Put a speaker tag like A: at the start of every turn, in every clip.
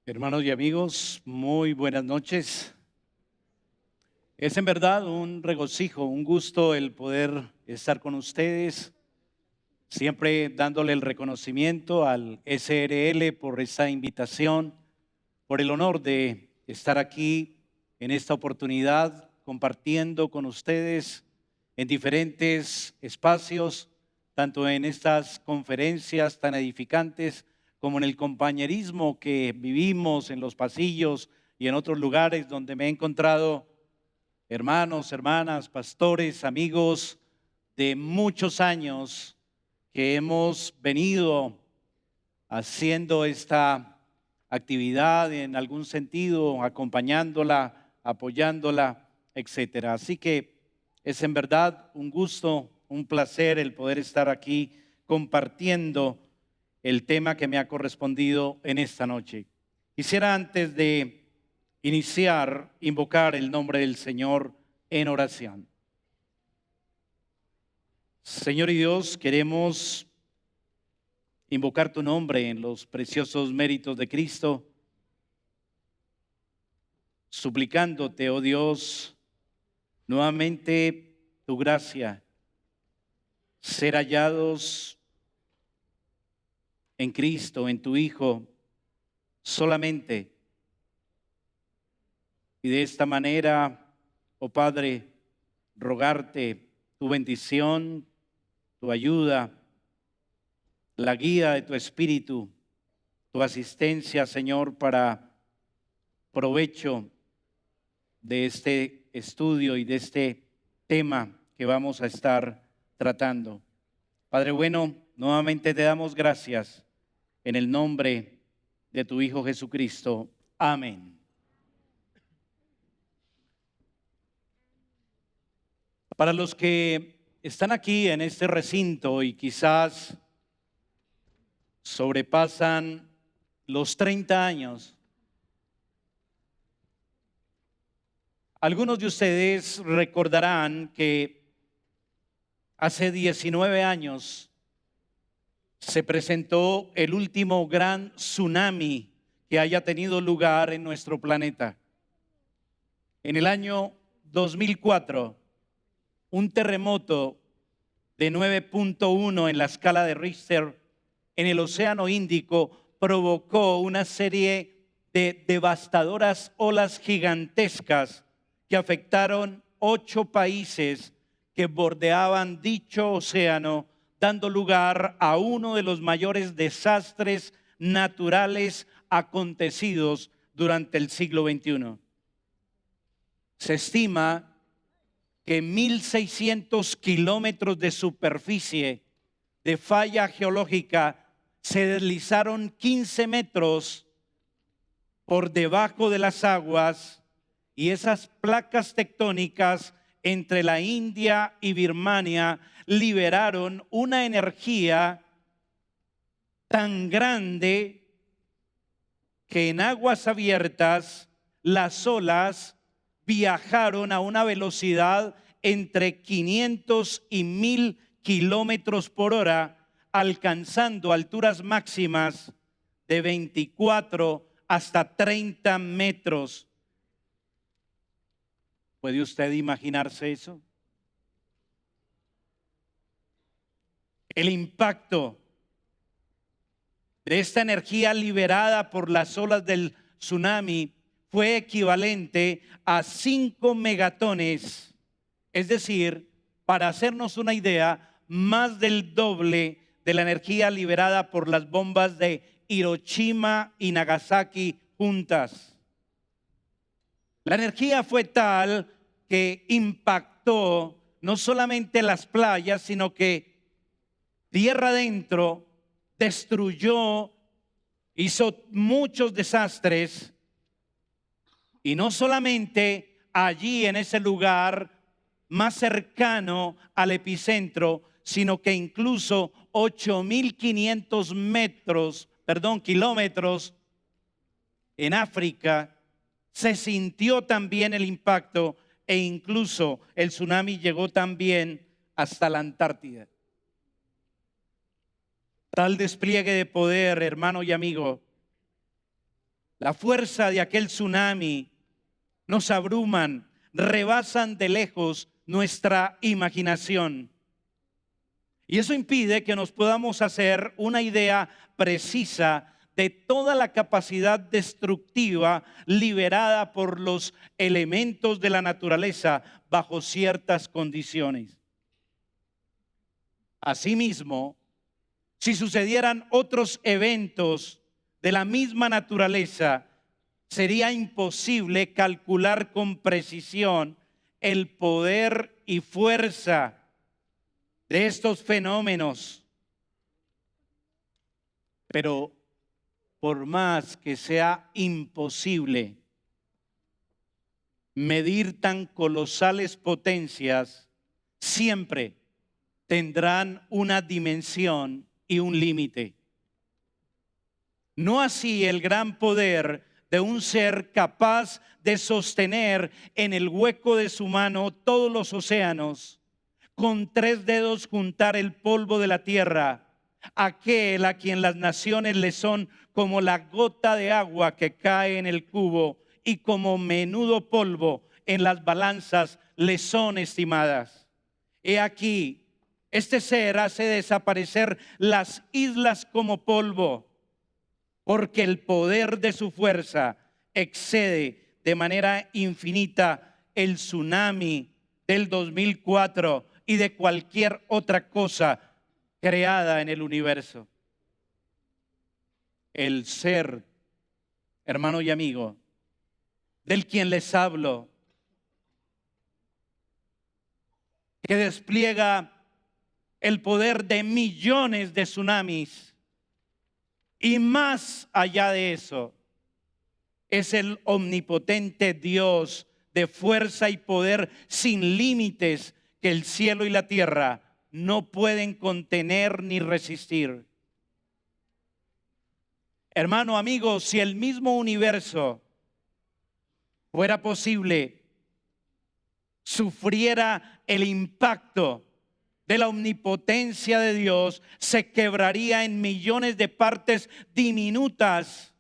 A: Hermanos y amigos, muy buenas noches. Es en verdad un regocijo, un gusto el poder estar con ustedes, siempre dándole el reconocimiento al SRL por esta invitación, por el honor de estar aquí en esta oportunidad compartiendo con ustedes en diferentes espacios, tanto en estas conferencias tan edificantes como en el compañerismo que vivimos en los pasillos y en otros lugares donde me he encontrado hermanos, hermanas, pastores, amigos de muchos años que hemos venido haciendo esta actividad en algún sentido, acompañándola, apoyándola, etcétera. Así que es en verdad un gusto, un placer el poder estar aquí compartiendo el tema que me ha correspondido en esta noche. Quisiera antes de iniciar, invocar el nombre del Señor en oración. Señor y Dios, queremos invocar tu nombre en los preciosos méritos de Cristo, suplicándote, oh Dios, nuevamente tu gracia, ser hallados en Cristo, en tu Hijo, solamente. Y de esta manera, oh Padre, rogarte tu bendición, tu ayuda, la guía de tu Espíritu, tu asistencia, Señor, para provecho de este estudio y de este tema que vamos a estar tratando. Padre bueno, nuevamente te damos gracias en el nombre de tu Hijo Jesucristo. Amén. Para los que están aquí en este recinto y quizás sobrepasan los 30 años, algunos de ustedes recordarán que hace 19 años se presentó el último gran tsunami que haya tenido lugar en nuestro planeta. En el año 2004, un terremoto de 9.1 en la escala de Richter en el Océano Índico provocó una serie de devastadoras olas gigantescas que afectaron 8 países que bordeaban dicho océano, dando lugar a uno de los mayores desastres naturales acontecidos durante el siglo XXI. Se estima que 1.600 kilómetros de superficie de falla geológica se deslizaron 15 metros por debajo de las aguas, y esas placas tectónicas entre la India y Birmania liberaron una energía tan grande que en aguas abiertas las olas viajaron a una velocidad entre 500 y 1.000 kilómetros por hora, alcanzando alturas máximas de 24 hasta 30 metros. ¿Puede usted imaginarse eso? El impacto de esta energía liberada por las olas del tsunami fue equivalente a 5 megatones, es decir, para hacernos una idea, más del doble de la energía liberada por las bombas de Hiroshima y Nagasaki juntas. La energía fue tal que impactó no solamente las playas, sino que tierra adentro destruyó, hizo muchos desastres. Y no solamente allí en ese lugar más cercano al epicentro, sino que incluso 8.500 kilómetros en África se sintió también el impacto, e incluso el tsunami llegó también hasta la Antártida. Tal despliegue de poder, hermano y amigo, la fuerza de aquel tsunami nos abruman, rebasan de lejos nuestra imaginación. Y eso impide que nos podamos hacer una idea precisa de toda la capacidad destructiva liberada por los elementos de la naturaleza bajo ciertas condiciones. Asimismo, si sucedieran otros eventos de la misma naturaleza, sería imposible calcular con precisión el poder y fuerza de estos fenómenos. Pero por más que sea imposible medir tan colosales potencias, siempre tendrán una dimensión y un límite. No así el gran poder de un ser capaz de sostener en el hueco de su mano todos los océanos, con 3 dedos juntar el polvo de la tierra, aquel a quien las naciones le son como la gota de agua que cae en el cubo y como menudo polvo en las balanzas le son estimadas. He aquí, este ser hace desaparecer las islas como polvo, porque el poder de su fuerza excede de manera infinita el tsunami del 2004 y de cualquier otra cosa creada en el universo. El ser, hermano y amigo, del quien les hablo, que despliega el poder de millones de tsunamis y más allá de eso, es el omnipotente Dios de fuerza y poder sin límites que el cielo y la tierra no pueden contener ni resistir. Hermano, amigo, si el mismo universo fuera posible, sufriera el impacto de la omnipotencia de Dios, se quebraría en millones de partes diminutas,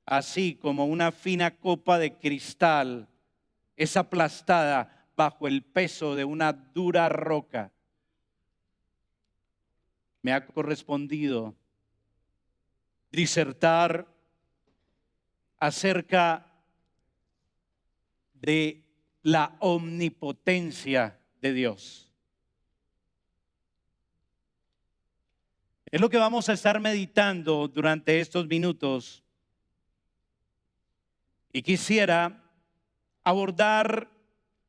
A: así como una fina copa de cristal es aplastada bajo el peso de una dura roca. Me ha correspondido disertar acerca de la omnipotencia de Dios. Es lo que vamos a estar meditando durante estos minutos. Y quisiera abordar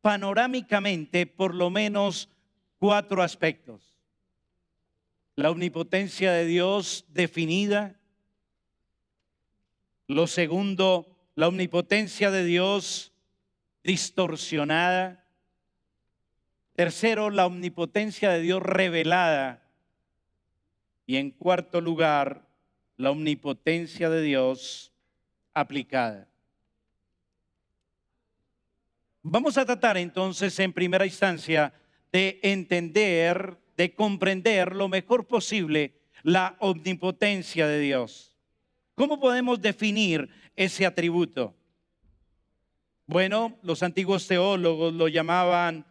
A: panorámicamente por lo menos 4 aspectos. La omnipotencia de Dios definida. Lo segundo, la omnipotencia de Dios distorsionada. Tercero, la omnipotencia de Dios revelada. Y en cuarto lugar, la omnipotencia de Dios aplicada. Vamos a tratar entonces en primera instancia de entender, de comprender lo mejor posible la omnipotencia de Dios. ¿Cómo podemos definir ese atributo? Bueno, los antiguos teólogos lo llamaban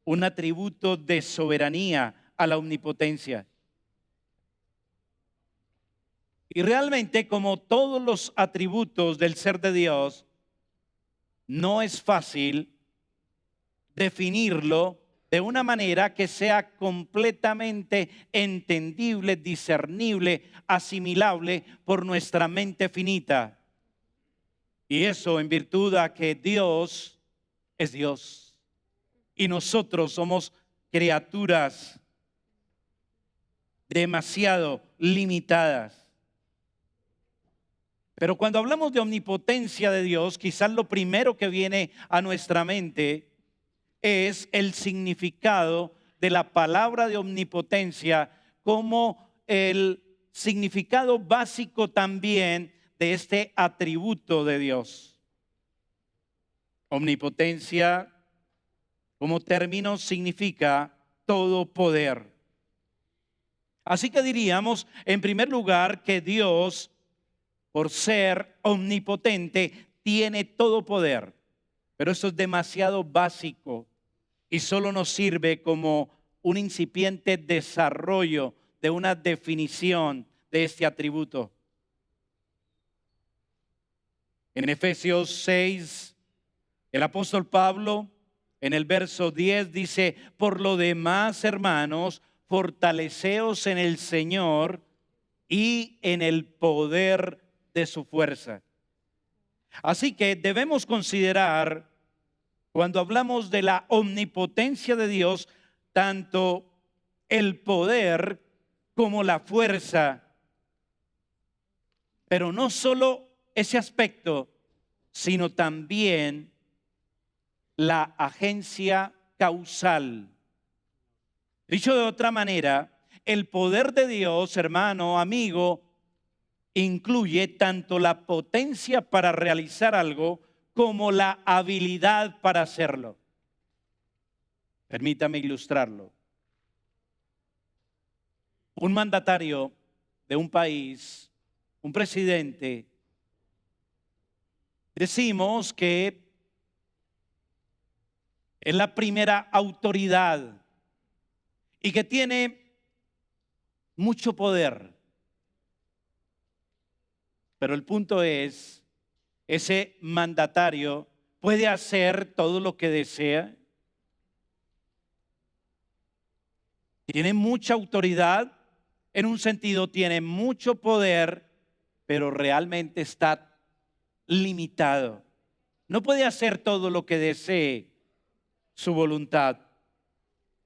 A: un atributo de soberanía a la omnipotencia. Y realmente, como todos los atributos del ser de Dios, no es fácil definirlo de una manera que sea completamente entendible, discernible, asimilable por nuestra mente finita. Y eso en virtud a que Dios es Dios y nosotros somos criaturas demasiado limitadas. Pero cuando hablamos de omnipotencia de Dios, quizás lo primero que viene a nuestra mente es el significado de la palabra de omnipotencia como el significado básico también de este atributo de Dios. Omnipotencia como término significa todo poder. Así que diríamos en primer lugar que Dios por ser omnipotente, tiene todo poder. Pero eso es demasiado básico y solo nos sirve como un incipiente desarrollo de una definición de este atributo. En Efesios 6, el apóstol Pablo, en el verso 10 dice: por lo demás, hermanos, fortaleceos en el Señor y en el poder de su fuerza. Así que debemos considerar, cuando hablamos de la omnipotencia de Dios, tanto el poder como la fuerza, pero no solo ese aspecto, sino también la agencia causal. Dicho de otra manera, el poder de Dios, hermano, amigo, incluye tanto la potencia para realizar algo como la habilidad para hacerlo. Permítame ilustrarlo. Un mandatario de un país, un presidente, decimos que es la primera autoridad y que tiene mucho poder. Pero el punto es, ese mandatario puede hacer todo lo que desea. Tiene mucha autoridad, en un sentido tiene mucho poder, pero realmente está limitado. No puede hacer todo lo que desee su voluntad.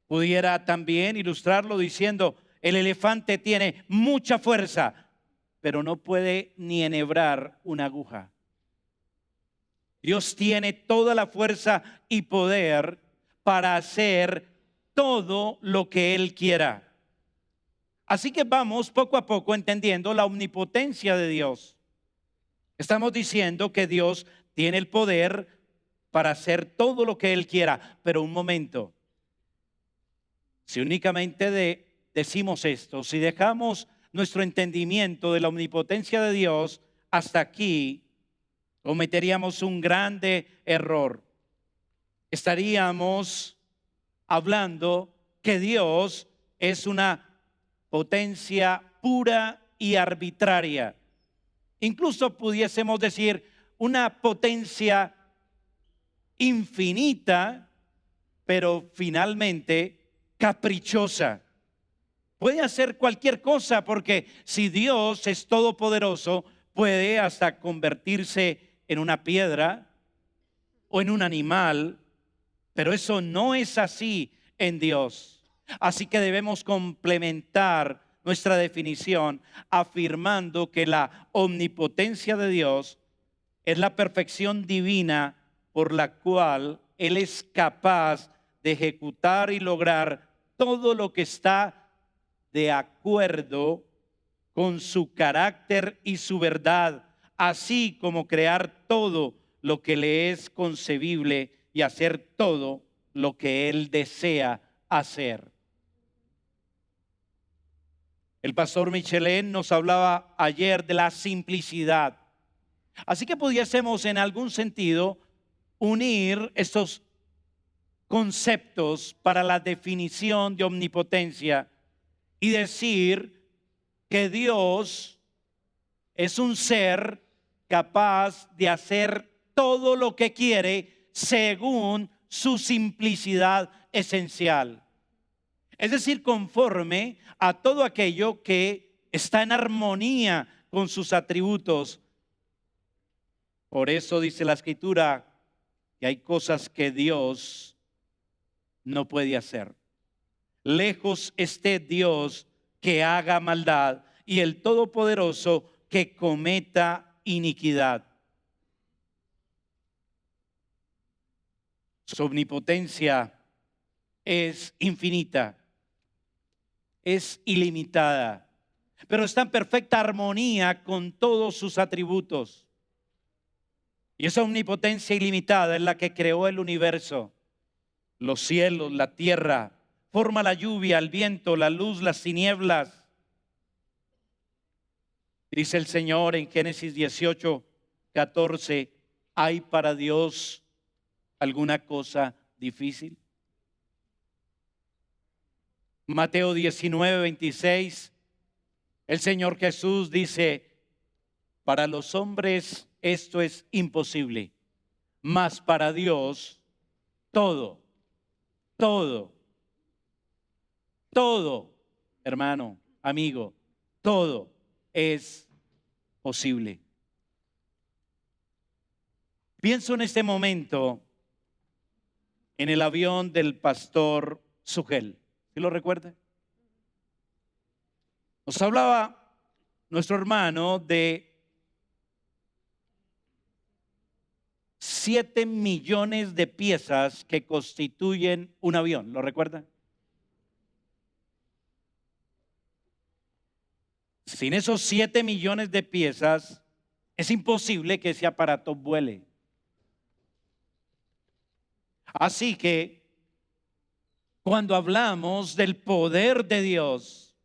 A: Pudiera también ilustrarlo diciendo: el elefante tiene mucha fuerza, pero no puede ni enhebrar una aguja. Dios tiene toda la fuerza y poder para hacer todo lo que Él quiera. Así que vamos poco a poco entendiendo la omnipotencia de Dios. Estamos diciendo que Dios tiene el poder para hacer todo lo que Él quiera. Pero un momento, si únicamente decimos esto, si dejamos nuestro entendimiento de la omnipotencia de Dios hasta aquí, cometeríamos un grande error. Estaríamos hablando que Dios es una potencia pura y arbitraria. Incluso pudiésemos decir una potencia infinita, pero finalmente caprichosa. Puede hacer cualquier cosa, porque si Dios es todopoderoso, puede hasta convertirse en una piedra o en un animal, pero eso no es así en Dios. Así que debemos complementar nuestra definición afirmando que la omnipotencia de Dios es la perfección divina por la cual Él es capaz de ejecutar y lograr todo lo que está de acuerdo con su carácter y su verdad, así como crear todo lo que le es concebible y hacer todo lo que Él desea hacer. El pastor Michelén nos hablaba ayer de la simplicidad. Así que pudiésemos en algún sentido unir estos conceptos para la definición de omnipotencia y decir que Dios es un ser capaz de hacer todo lo que quiere según su simplicidad esencial. Es decir, conforme a todo aquello que está en armonía con sus atributos. Por eso dice la Escritura que hay cosas que Dios no puede hacer. Lejos esté Dios que haga maldad y el Todopoderoso que cometa iniquidad. Su omnipotencia es infinita, es ilimitada, pero está en perfecta armonía con todos sus atributos. Y esa omnipotencia ilimitada es la que creó el universo, los cielos, la tierra, forma la lluvia, el viento, la luz, las tinieblas. Dice el Señor en Génesis 18:14, ¿hay para Dios alguna cosa difícil? Mateo 19:26, el Señor Jesús dice, para los hombres esto es imposible, mas para Dios todo, todo, todo, hermano, amigo, todo es posible. Pienso en este momento en el avión del pastor Sugel. ¿Sí lo recuerda? Nos hablaba nuestro hermano de 7 millones de piezas que constituyen un avión. ¿Lo recuerda? Sin esos 7 millones de piezas, es imposible que ese aparato vuele. Así que, cuando hablamos del poder de Dios,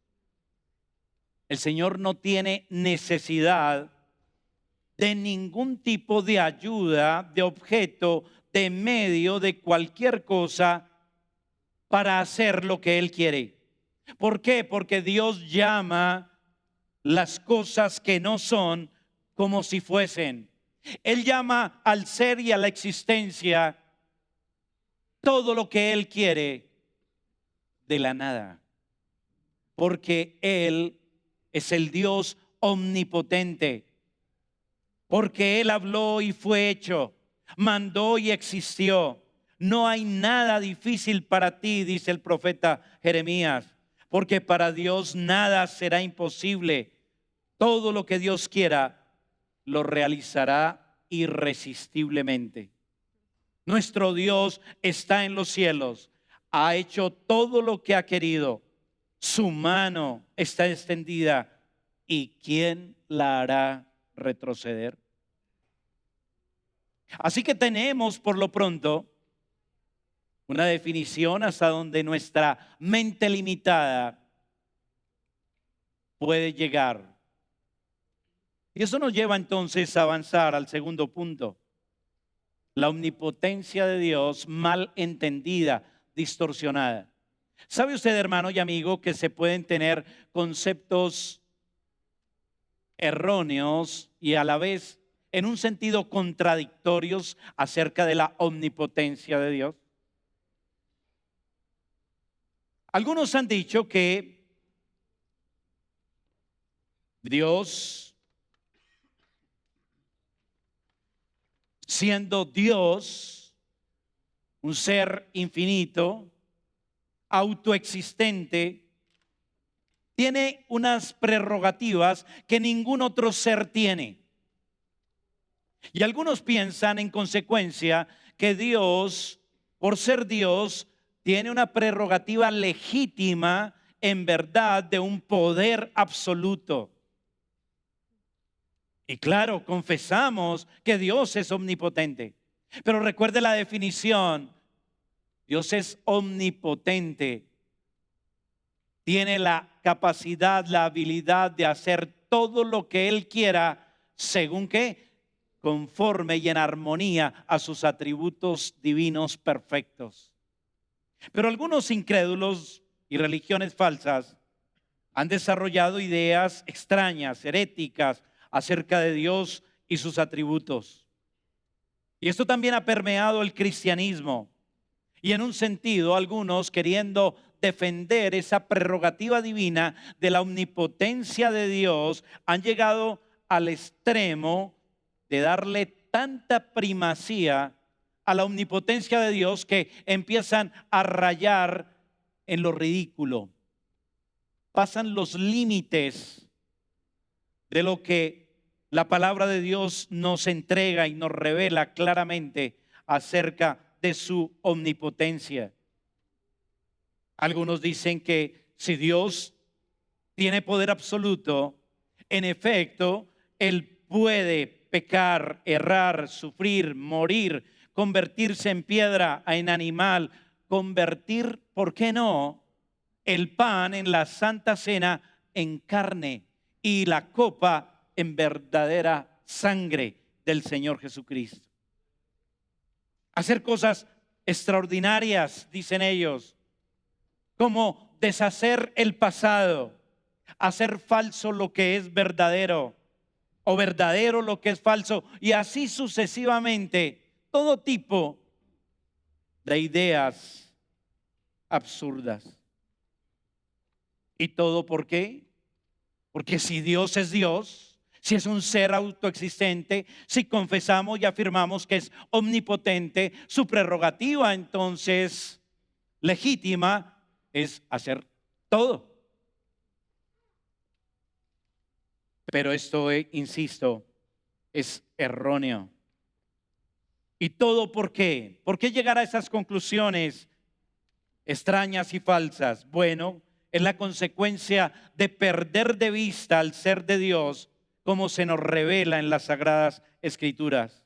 A: el Señor no tiene necesidad de ningún tipo de ayuda, de objeto, de medio, de cualquier cosa para hacer lo que Él quiere. ¿Por qué? Porque Dios llama las cosas que no son como si fuesen. Él llama al ser y a la existencia todo lo que Él quiere de la nada. Porque Él es el Dios omnipotente. Porque Él habló y fue hecho, mandó y existió. No hay nada difícil para ti, dice el profeta Jeremías, porque para Dios nada será imposible. Todo lo que Dios quiera, lo realizará irresistiblemente. Nuestro Dios está en los cielos, ha hecho todo lo que ha querido. Su mano está extendida, ¿y quién la hará retroceder? Así que tenemos por lo pronto una definición hasta donde nuestra mente limitada puede llegar. Y eso nos lleva entonces a avanzar al segundo punto. La omnipotencia de Dios mal entendida, distorsionada. ¿Sabe usted, hermano y amigo, que se pueden tener conceptos erróneos y a la vez en un sentido contradictorios acerca de la omnipotencia de Dios? Algunos han dicho que Dios, siendo Dios, un ser infinito, autoexistente, tiene unas prerrogativas que ningún otro ser tiene. Y algunos piensan en consecuencia que Dios, por ser Dios, tiene una prerrogativa legítima en verdad de un poder absoluto. Y claro, confesamos que Dios es omnipotente. Pero recuerde la definición. Dios es omnipotente. Tiene la capacidad, la habilidad de hacer todo lo que Él quiera, ¿según qué? Conforme y en armonía a sus atributos divinos perfectos. Pero algunos incrédulos y religiones falsas han desarrollado ideas extrañas, heréticas, acerca de Dios y sus atributos. Y esto también ha permeado el cristianismo. Y en un sentido, algunos queriendo defender esa prerrogativa divina de la omnipotencia de Dios, han llegado al extremo de darle tanta primacía a la omnipotencia de Dios que empiezan a rayar en lo ridículo. Pasan los límites de lo que la palabra de Dios nos entrega y nos revela claramente acerca de su omnipotencia. Algunos dicen que si Dios tiene poder absoluto, en efecto, Él puede pecar, errar, sufrir, morir, convertirse en piedra, en animal, convertir, ¿por qué no?, el pan en la Santa Cena en carne y la copa en verdadera sangre del Señor Jesucristo. Hacer cosas extraordinarias, dicen ellos, como deshacer el pasado, hacer falso lo que es verdadero, o verdadero lo que es falso, y así sucesivamente, todo tipo de ideas absurdas. ¿Y todo por qué? Porque si Dios es Dios, si es un ser autoexistente, si confesamos y afirmamos que es omnipotente, su prerrogativa entonces legítima es hacer todo. Pero esto, insisto, es erróneo. ¿Y todo por qué? ¿Por qué llegar a esas conclusiones extrañas y falsas? Bueno, es la consecuencia de perder de vista al ser de Dios, como se nos revela en las Sagradas Escrituras.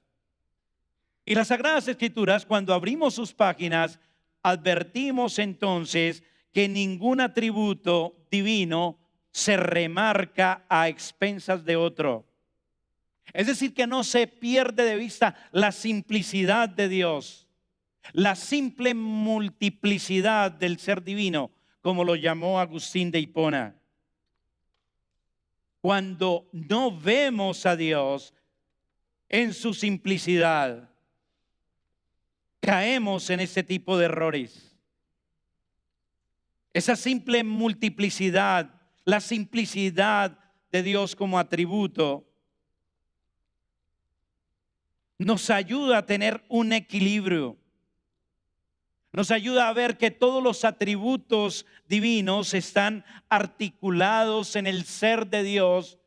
A: Y las Sagradas Escrituras, cuando abrimos sus páginas, advertimos entonces que ningún atributo divino se remarca a expensas de otro. Es decir, que no se pierde de vista la simplicidad de Dios, la simple multiplicidad del ser divino, como lo llamó Agustín de Hipona. Cuando no vemos a Dios en su simplicidad, caemos en ese tipo de errores. Esa simple multiplicidad, la simplicidad de Dios como atributo, nos ayuda a tener un equilibrio. Nos ayuda a ver que todos los atributos divinos están articulados en el ser de Dios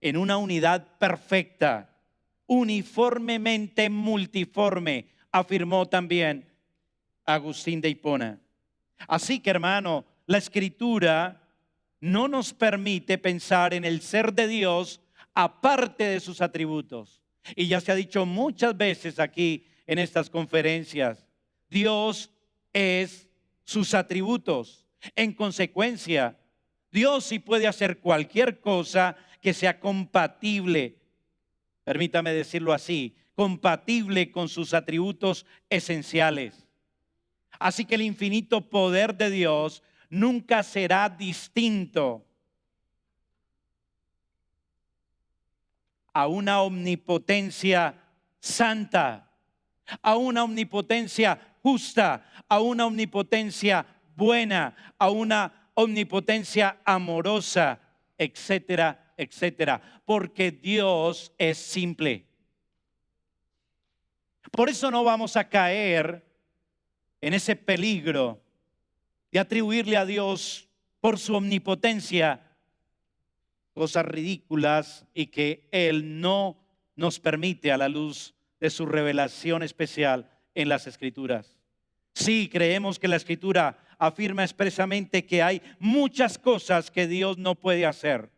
A: en una unidad perfecta, uniformemente multiforme, afirmó también Agustín de Hipona. Así que, hermano, la Escritura no nos permite pensar en el ser de Dios aparte de sus atributos. Y ya se ha dicho muchas veces aquí en estas conferencias, Dios es sus atributos. En consecuencia, Dios sí puede hacer cualquier cosa que sea compatible, permítame decirlo así, compatible con sus atributos esenciales. Así que el infinito poder de Dios nunca será distinto a una omnipotencia santa, a una omnipotencia justa, a una omnipotencia buena, a una omnipotencia amorosa, etcétera, etcétera. Porque Dios es simple. Por eso no vamos a caer en ese peligro de atribuirle a Dios por su omnipotencia cosas ridículas y que Él no nos permite a la luz de su revelación especial en las Escrituras. Sí, creemos que la Escritura afirma expresamente que hay muchas cosas que Dios no puede hacer.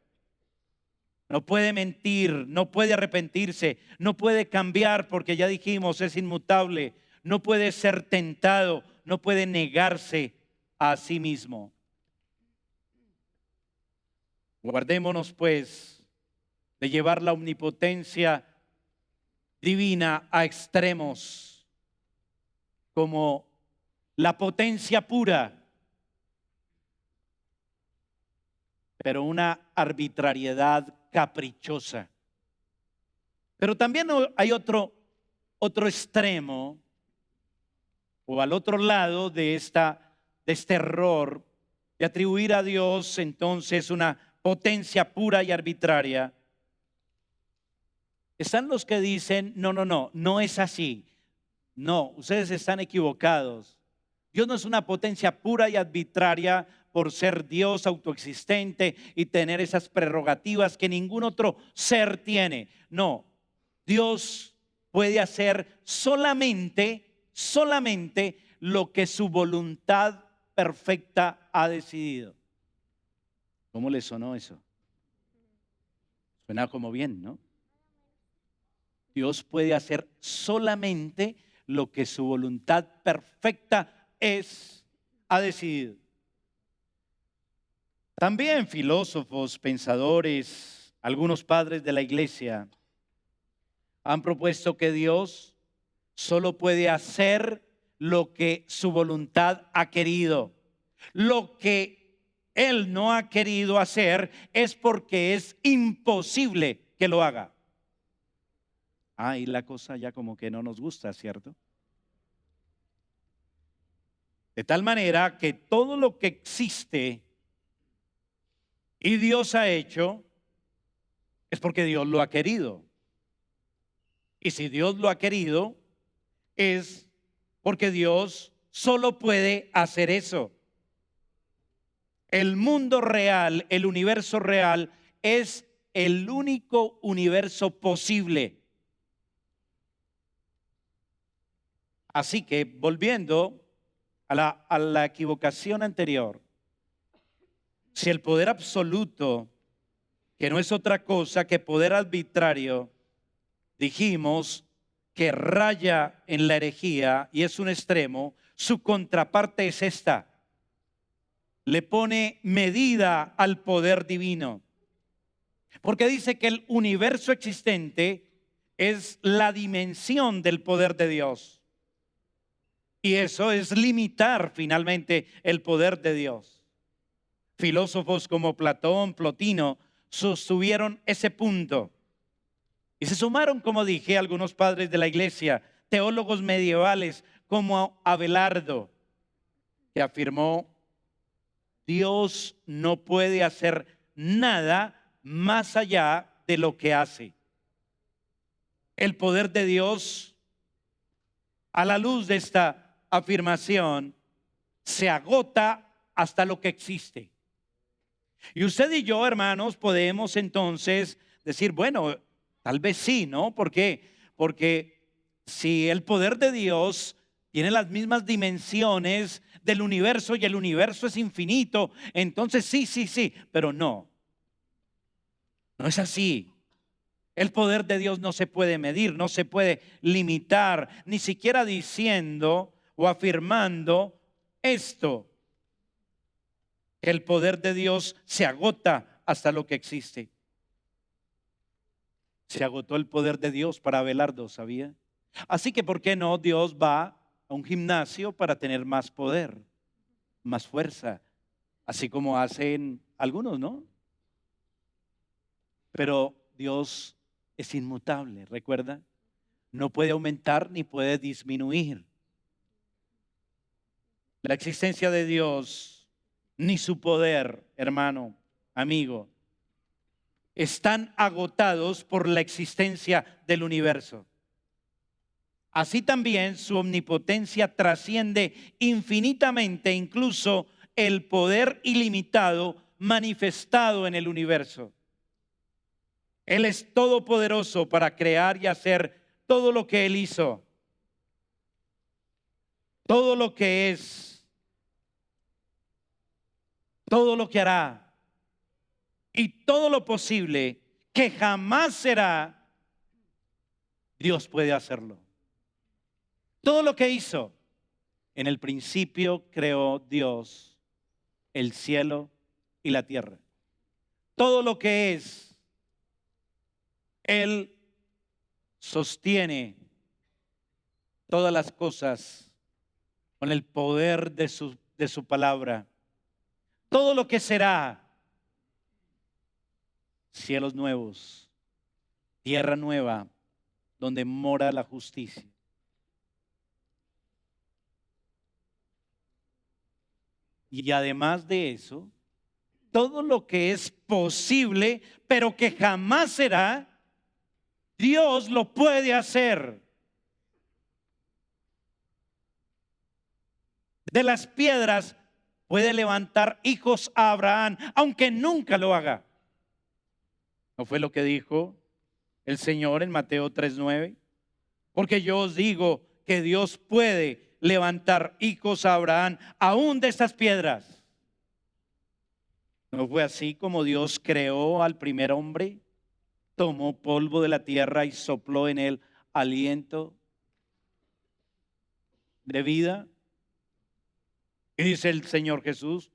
A: No puede mentir, no puede arrepentirse, no puede cambiar porque ya dijimos es inmutable, no puede ser tentado, no puede negarse a sí mismo. Guardémonos pues de llevar la omnipotencia divina a extremos, como la potencia pura, pero una arbitrariedad caprichosa. Pero también hay otro extremo, o al otro lado de este error de atribuir a Dios entonces una potencia pura y arbitraria. Están los que dicen, no es así. No, ustedes están equivocados. Dios no es una potencia pura y arbitraria por ser Dios autoexistente y tener esas prerrogativas que ningún otro ser tiene. No, Dios puede hacer solamente lo que su voluntad perfecta ha decidido. ¿Cómo le sonó eso? Suena como bien, ¿no? Dios puede hacer solamente lo que su voluntad perfecta ha decidido. También filósofos, pensadores Algunos padres de la iglesia han propuesto que Dios solo puede hacer lo que su voluntad ha querido. Lo que Él no ha querido hacer es porque es imposible que lo haga. Y la cosa ya como que no nos gusta, ¿cierto? De tal manera que todo lo que existe y Dios ha hecho es porque Dios lo ha querido. Y si Dios lo ha querido, es porque Dios solo puede hacer eso. El mundo real, el universo real, es el único universo posible. Así que, volviendo a la equivocación anterior, si el poder absoluto, que no es otra cosa que poder arbitrario, dijimos que raya en la herejía y es un extremo, su contraparte es esta. Le pone medida al poder divino. Porque dice que el universo existente es la dimensión del poder de Dios. Y eso es limitar finalmente el poder de Dios. Filósofos como Platón, Plotino, sostuvieron ese punto. Y se sumaron, como dije, algunos padres de la iglesia, teólogos medievales como Abelardo, que afirmó: Dios no puede hacer nada más allá de lo que hace. El poder de Dios, a la luz de esta afirmación, se agota hasta lo que existe. Y usted y yo, hermanos, podemos entonces decir, bueno, tal vez sí, ¿no? ¿Por qué? Porque si el poder de Dios tiene las mismas dimensiones del universo y el universo es infinito, entonces sí, pero no es así. El poder de Dios no se puede medir, no se puede limitar, ni siquiera diciendo o afirmando esto. El poder de Dios se agota hasta lo que existe. Se agotó el poder de Dios para Abelardo, ¿sabía? Así que, ¿por qué no Dios va a un gimnasio para tener más poder, más fuerza? Así como hacen algunos, ¿no? Pero Dios es inmutable, ¿recuerda? No puede aumentar ni puede disminuir. La existencia de Dios, ni su poder, hermano, amigo, están agotados por la existencia del universo. Así también su omnipotencia trasciende infinitamente incluso el poder ilimitado manifestado en el universo. Él es todopoderoso para crear y hacer todo lo que Él hizo, todo lo que es, todo lo que hará y todo lo posible que jamás será. Dios puede hacerlo. Todo lo que hizo, en el principio creó Dios el cielo y la tierra. Todo lo que es, Él sostiene todas las cosas con el poder de su palabra. Todo lo que será, cielos nuevos, tierra nueva, donde mora la justicia. Y además de eso, todo lo que es posible, pero que jamás será, Dios lo puede hacer. De las piedras puede levantar hijos a Abraham, aunque nunca lo haga. ¿No fue lo que dijo el Señor en Mateo 3:9? Porque yo os digo que Dios puede levantar hijos a Abraham aún de estas piedras. ¿No fue así como Dios creó al primer hombre? Tomó polvo de la tierra y sopló en él aliento de vida. Y dice el Señor Jesús,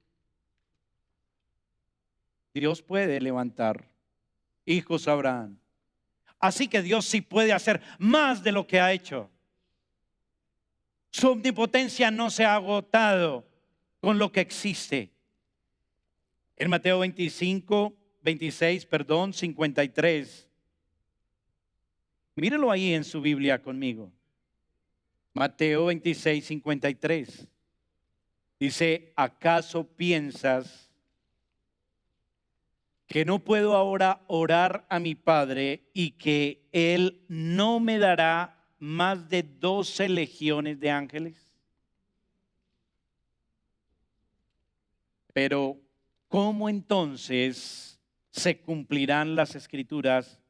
A: Dios puede levantar hijos a Abraham. Así que Dios sí puede hacer más de lo que ha hecho. Su omnipotencia no se ha agotado con lo que existe. En Mateo 53. Mírelo ahí en su Biblia conmigo. Mateo 26:53. Dice, ¿acaso piensas que no puedo ahora orar a mi Padre y que Él no me dará más de 12 legiones de ángeles? Pero, ¿cómo entonces se cumplirán las escrituras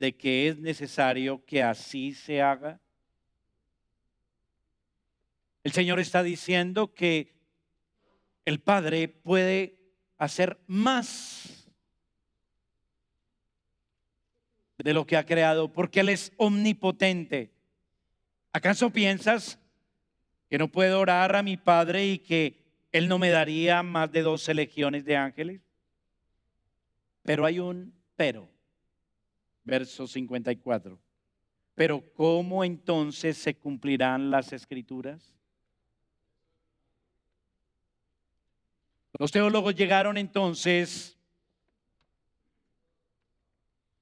A: de que es necesario que así se haga? El Señor está diciendo que el Padre puede hacer más de lo que ha creado porque Él es omnipotente. ¿Acaso piensas que no puedo orar a mi Padre y que Él no me daría más de 12 legiones de ángeles? Pero hay un pero. Verso 54. Pero ¿cómo entonces se cumplirán las escrituras? Los teólogos llegaron entonces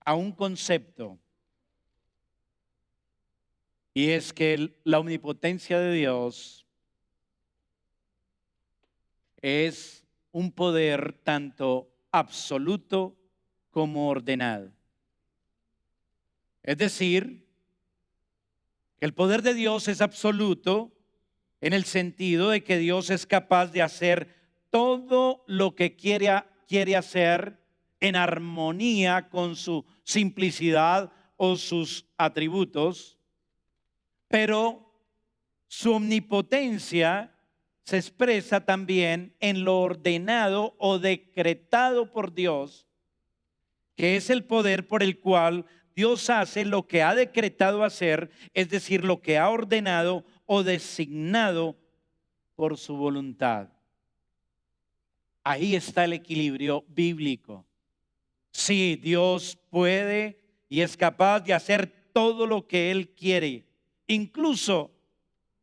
A: a un concepto, y es que la omnipotencia de Dios es un poder tanto absoluto como ordenado. Es decir, que el poder de Dios es absoluto en el sentido de que Dios es capaz de hacer todo lo que quiere hacer en armonía con su simplicidad o sus atributos, pero su omnipotencia se expresa también en lo ordenado o decretado por Dios, que es el poder por el cual Dios hace lo que ha decretado hacer, es decir, lo que ha ordenado o designado por su voluntad. Ahí está el equilibrio bíblico. Sí, Dios puede y es capaz de hacer todo lo que Él quiere, incluso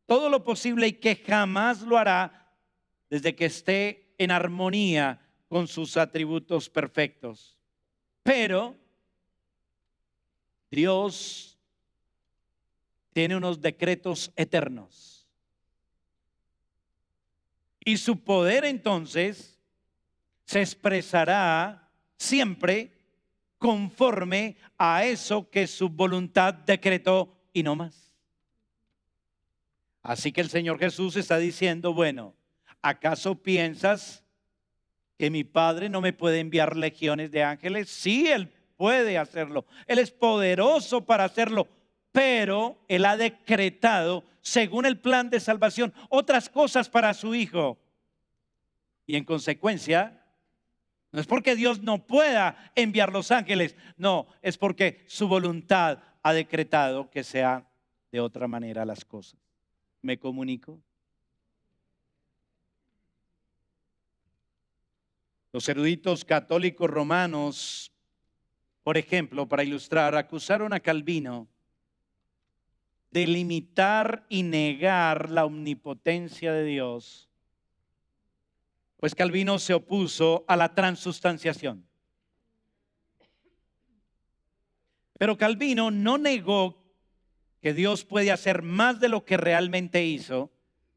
A: todo lo posible, y que jamás lo hará desde que esté en armonía con sus atributos perfectos. Pero Dios tiene unos decretos eternos. Y su poder entonces se expresará siempre conforme a eso que su voluntad decretó y no más. Así que el Señor Jesús está diciendo, bueno, ¿acaso piensas que mi Padre no me puede enviar legiones de ángeles? Sí, Él puede hacerlo. Él es poderoso para hacerlo, pero Él ha decretado, según el plan de salvación, otras cosas para su Hijo. Y en consecuencia, no es porque Dios no pueda enviar los ángeles, no, es porque su voluntad ha decretado que sean de otra manera las cosas. ¿Me comunico? Los eruditos católicos romanos, por ejemplo, para ilustrar, acusaron a Calvino de limitar y negar la omnipotencia de Dios, pues Calvino se opuso a la transustanciación. Pero Calvino no negó que Dios puede hacer más de lo que realmente hizo,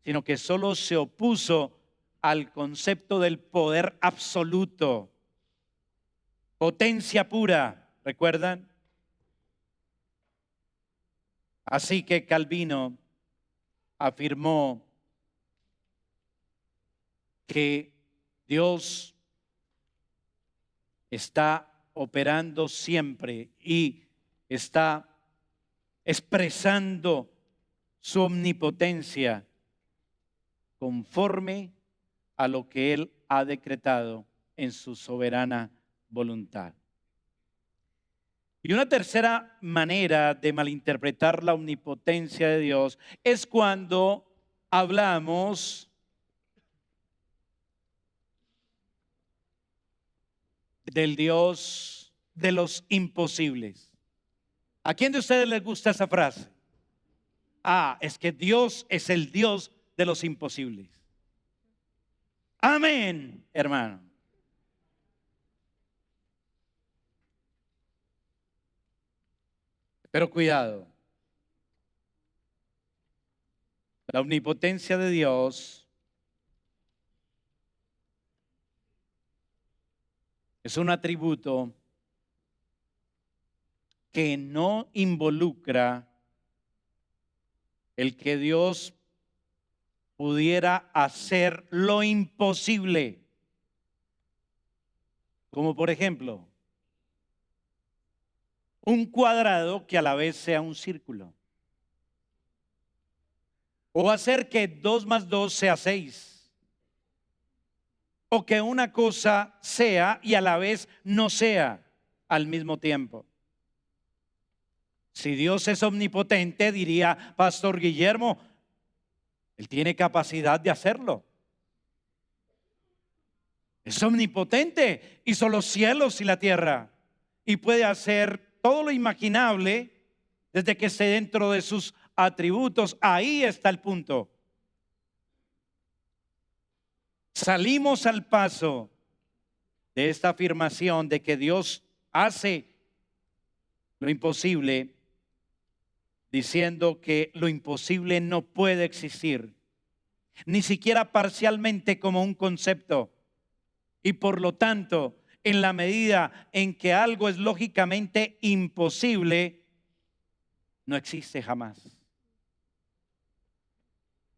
A: sino que solo se opuso al concepto del poder absoluto, potencia pura, ¿recuerdan? Así que Calvino afirmó que Dios está operando siempre y está expresando su omnipotencia conforme a lo que Él ha decretado en su soberana voluntad. Y una tercera manera de malinterpretar la omnipotencia de Dios es cuando hablamos del Dios de los imposibles. ¿A quién de ustedes les gusta esa frase? Es que Dios es el Dios de los imposibles. Amén, hermano. Pero cuidado, la omnipotencia de Dios es un atributo que no involucra el que Dios pudiera hacer lo imposible. Como por ejemplo, un cuadrado que a la vez sea un círculo. O hacer que 2 más 2 sea 6. O que una cosa sea y a la vez no sea al mismo tiempo. Si Dios es omnipotente, diría Pastor Guillermo, Él tiene capacidad de hacerlo. Es omnipotente, hizo los cielos y la tierra y puede hacer todo lo imaginable desde que esté dentro de sus atributos. Ahí está el punto. Salimos al paso de esta afirmación de que Dios hace lo imposible, diciendo que lo imposible no puede existir, ni siquiera parcialmente como un concepto. Y por lo tanto, en la medida en que algo es lógicamente imposible, no existe jamás.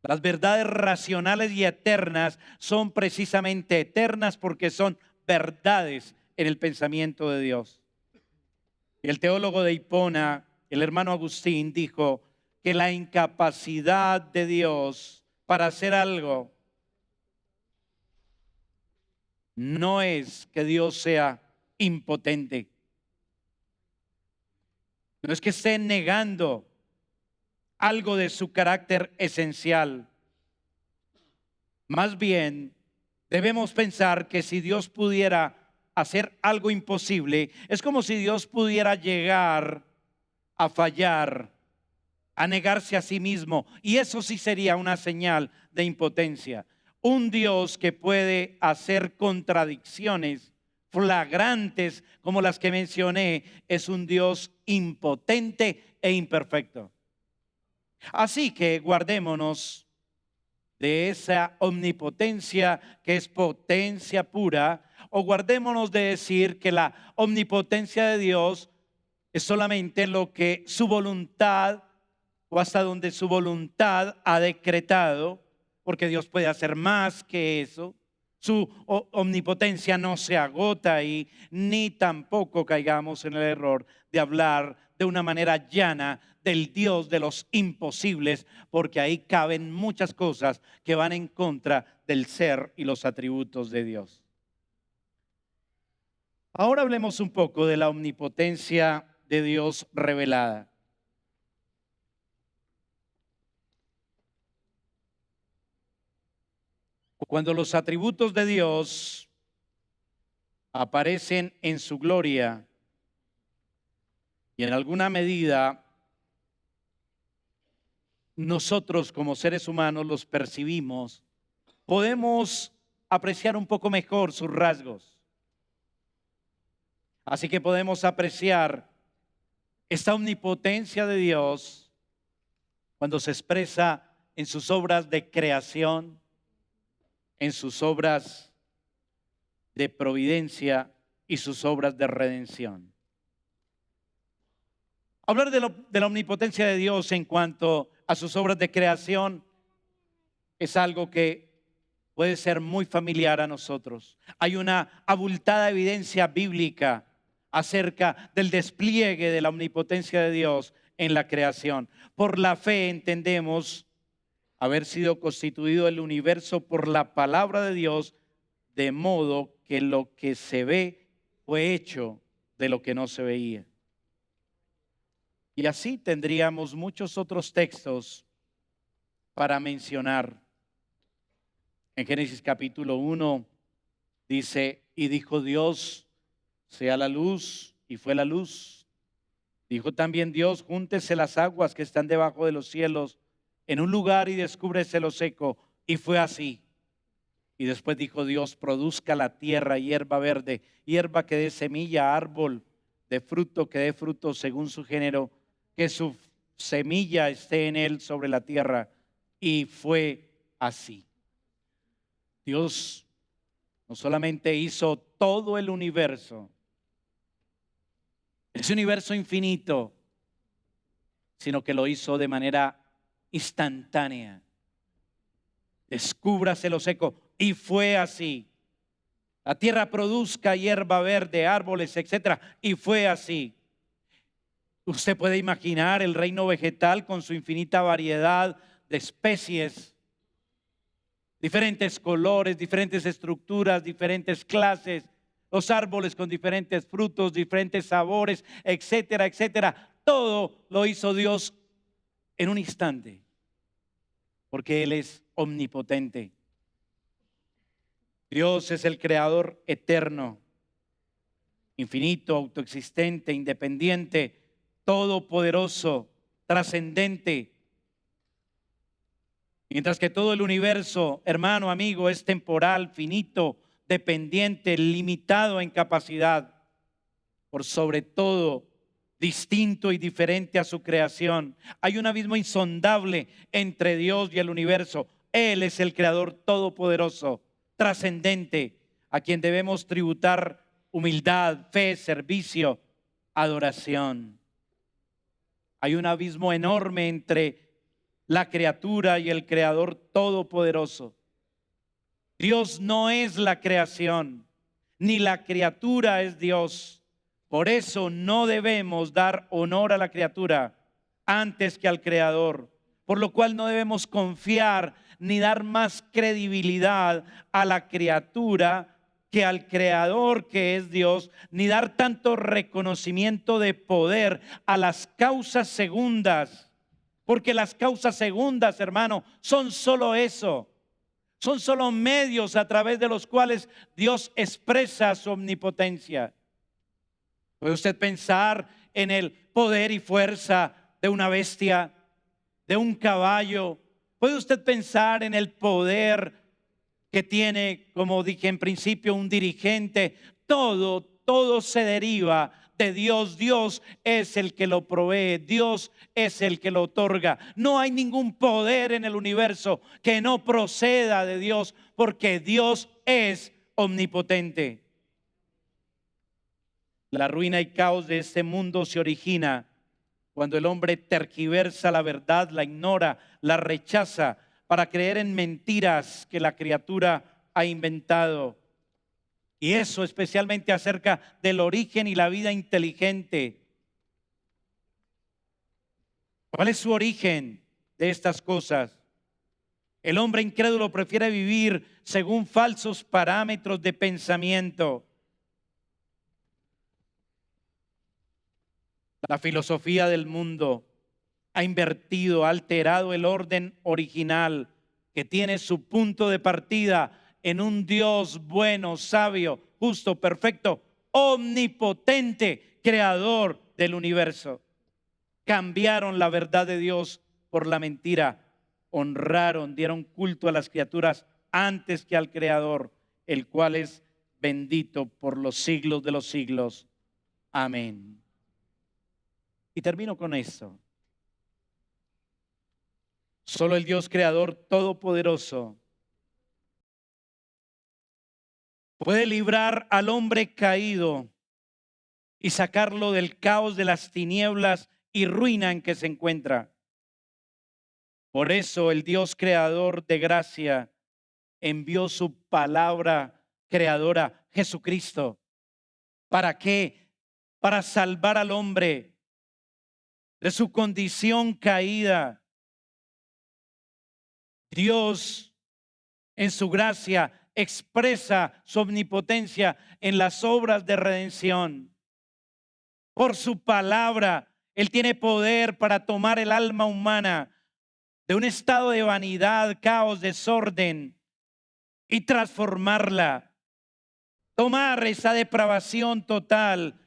A: Las verdades racionales y eternas son precisamente eternas porque son verdades en el pensamiento de Dios. El teólogo de Hipona, el hermano Agustín, dijo que la incapacidad de Dios para hacer algo no es que Dios sea impotente. No es que esté negando algo de su carácter esencial. Más bien, debemos pensar que si Dios pudiera hacer algo imposible, es como si Dios pudiera llegar a fallar, a negarse a sí mismo. Y eso sí sería una señal de impotencia. Un Dios que puede hacer contradicciones flagrantes como las que mencioné, es un Dios impotente e imperfecto. Así que guardémonos de esa omnipotencia que es potencia pura, o guardémonos de decir que la omnipotencia de Dios es solamente lo que su voluntad o hasta donde su voluntad ha decretado, porque Dios puede hacer más que eso. Su omnipotencia no se agota ahí, ni tampoco caigamos en el error de hablar de una manera llana del Dios de los imposibles, porque ahí caben muchas cosas que van en contra del ser y los atributos de Dios. Ahora hablemos un poco de la omnipotencia de Dios revelada. Cuando los atributos de Dios aparecen en su gloria y en alguna medida nosotros como seres humanos los percibimos, podemos apreciar un poco mejor sus rasgos. Así que podemos apreciar esta omnipotencia de Dios cuando se expresa en sus obras de creación, en sus obras de providencia y sus obras de redención. Hablar de la omnipotencia de Dios en cuanto a sus obras de creación es algo que puede ser muy familiar a nosotros. Hay una abultada evidencia bíblica acerca del despliegue de la omnipotencia de Dios en la creación. Por la fe entendemos haber sido constituido el universo por la palabra de Dios, de modo que lo que se ve fue hecho de lo que no se veía. Y así tendríamos muchos otros textos para mencionar. En Génesis capítulo 1 dice, y dijo Dios, sea la luz, y fue la luz. Dijo también Dios, júntese las aguas que están debajo de los cielos en un lugar y descúbrese lo seco. Y fue así. Y después dijo Dios, produzca la tierra hierba verde, hierba que dé semilla, árbol de fruto que dé fruto según su género, que su semilla esté en él sobre la tierra. Y fue así. Dios no solamente hizo todo el universo, ese universo infinito, sino que lo hizo de manera instantánea. Descúbrase lo seco. Y fue así. La tierra produzca hierba verde, árboles, etcétera. Y fue así. Usted puede imaginar el reino vegetal con su infinita variedad de especies, diferentes colores, diferentes estructuras, diferentes clases, los árboles con diferentes frutos, diferentes sabores, etcétera, etcétera. Todo lo hizo Dios en un instante, porque Él es omnipotente. Dios es el creador eterno, infinito, autoexistente, independiente, todopoderoso, trascendente. Mientras que todo el universo, hermano, amigo, es temporal, finito, dependiente, limitado en capacidad, por sobre todo distinto y diferente a su creación. Hay un abismo insondable entre Dios y el universo. Él es el creador todopoderoso, trascendente, a quien debemos tributar humildad, fe, servicio, adoración. Hay un abismo enorme entre la criatura y el creador todopoderoso. Dios no es la creación, ni la criatura es Dios. Por eso no debemos dar honor a la criatura antes que al creador, por lo cual no debemos confiar ni dar más credibilidad a la criatura que al creador, que es Dios, ni dar tanto reconocimiento de poder a las causas segundas, porque las causas segundas, hermano, son solo eso. Son solo medios a través de los cuales Dios expresa su omnipotencia. ¿Puede usted pensar en el poder y fuerza de una bestia, de un caballo? ¿Puede usted pensar en el poder que tiene, como dije en principio, un dirigente? Todo se deriva de Dios. Dios es el que lo provee, Dios es el que lo otorga. No hay ningún poder en el universo que no proceda de Dios, porque Dios es omnipotente. La ruina y caos de este mundo se origina cuando el hombre tergiversa la verdad, la ignora, la rechaza para creer en mentiras que la criatura ha inventado. Y eso especialmente acerca del origen y la vida inteligente. ¿Cuál es su origen de estas cosas? El hombre incrédulo prefiere vivir según falsos parámetros de pensamiento. La filosofía del mundo ha invertido, ha alterado el orden original que tiene su punto de partida en un Dios bueno, sabio, justo, perfecto, omnipotente, creador del universo. Cambiaron la verdad de Dios por la mentira, honraron, dieron culto a las criaturas antes que al Creador, el cual es bendito por los siglos de los siglos. Amén. Y termino con esto. Solo el Dios creador todopoderoso puede librar al hombre caído y sacarlo del caos de las tinieblas y ruina en que se encuentra. Por eso el Dios creador de gracia envió su palabra creadora, Jesucristo. ¿Para qué? Para salvar al hombre de su condición caída. Dios, en su gracia, expresa su omnipotencia en las obras de redención. Por su palabra, Él tiene poder para tomar el alma humana de un estado de vanidad, caos, desorden y transformarla. Tomar esa depravación total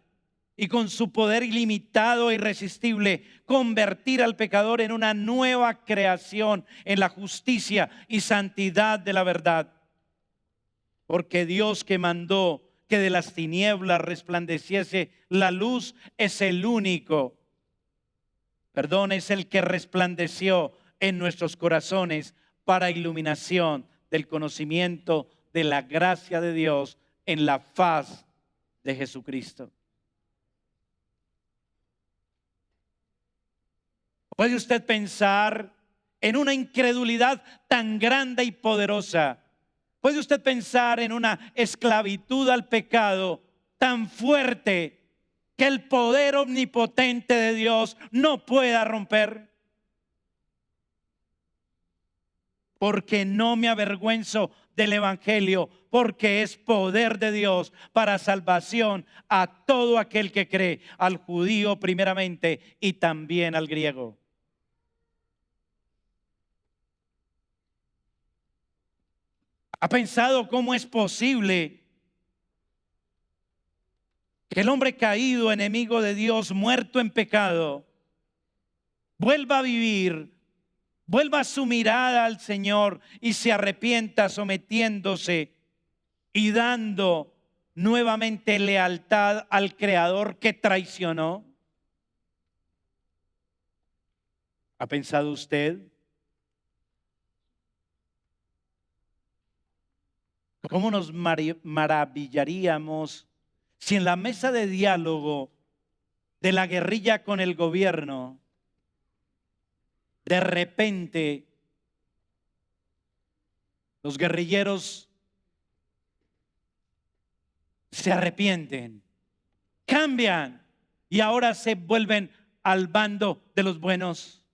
A: y con su poder ilimitado e irresistible, convertir al pecador en una nueva creación en la justicia y santidad de la verdad. Porque Dios, que mandó que de las tinieblas resplandeciese la luz, es el único, es el que resplandeció en nuestros corazones para iluminación del conocimiento de la gracia de Dios en la faz de Jesucristo. ¿Puede usted pensar en una incredulidad tan grande y poderosa? ¿Puede usted pensar en una esclavitud al pecado tan fuerte que el poder omnipotente de Dios no pueda romper? Porque no me avergüenzo del evangelio, porque es poder de Dios para salvación a todo aquel que cree, al judío primeramente y también al griego. ¿Ha pensado cómo es posible que el hombre caído, enemigo de Dios, muerto en pecado, vuelva a vivir, vuelva su mirada al Señor y se arrepienta sometiéndose y dando nuevamente lealtad al Creador que traicionó? ¿Ha pensado usted cómo nos maravillaríamos si en la mesa de diálogo de la guerrilla con el gobierno, de repente los guerrilleros se arrepienten, cambian y ahora se vuelven al bando de los buenos?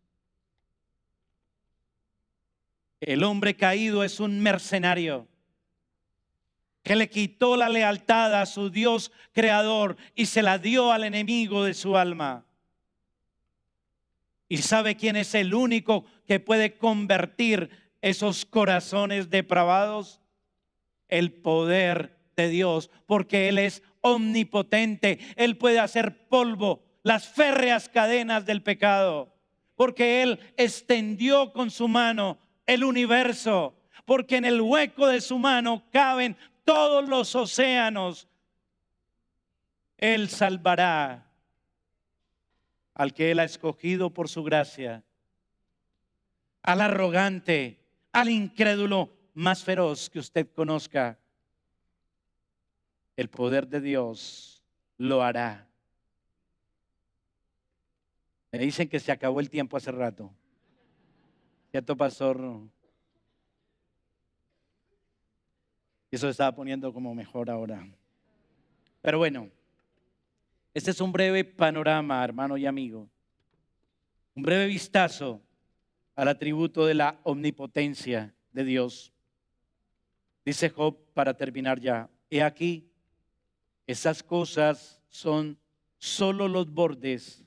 A: El hombre caído es un mercenario que le quitó la lealtad a su Dios creador y se la dio al enemigo de su alma. ¿Y sabe quién es el único que puede convertir esos corazones depravados? El poder de Dios, porque Él es omnipotente. Él puede hacer polvo las férreas cadenas del pecado, porque Él extendió con su mano el universo, porque en el hueco de su mano caben todos los océanos. Él salvará al que Él ha escogido por su gracia, al arrogante, al incrédulo más feroz que usted conozca. El poder de Dios lo hará. Me dicen que se acabó el tiempo hace rato. ¿Cierto, pastor? Eso se estaba poniendo como mejor ahora. Pero bueno, este es un breve panorama, hermano y amigo. Un breve vistazo al atributo de la omnipotencia de Dios. Dice Job, para terminar ya: he aquí, esas cosas son solo los bordes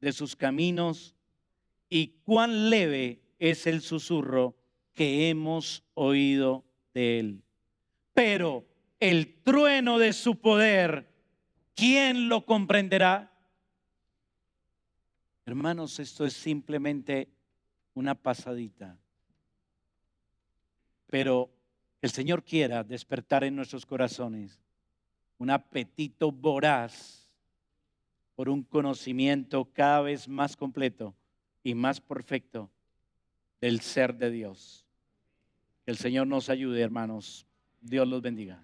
A: de sus caminos, y cuán leve es el susurro que hemos oído de él. Pero el trueno de su poder, ¿quién lo comprenderá? Hermanos, esto es simplemente una pasadita. Pero el Señor quiera despertar en nuestros corazones un apetito voraz por un conocimiento cada vez más completo y más perfecto del ser de Dios. Que el Señor nos ayude, hermanos. Dios los bendiga.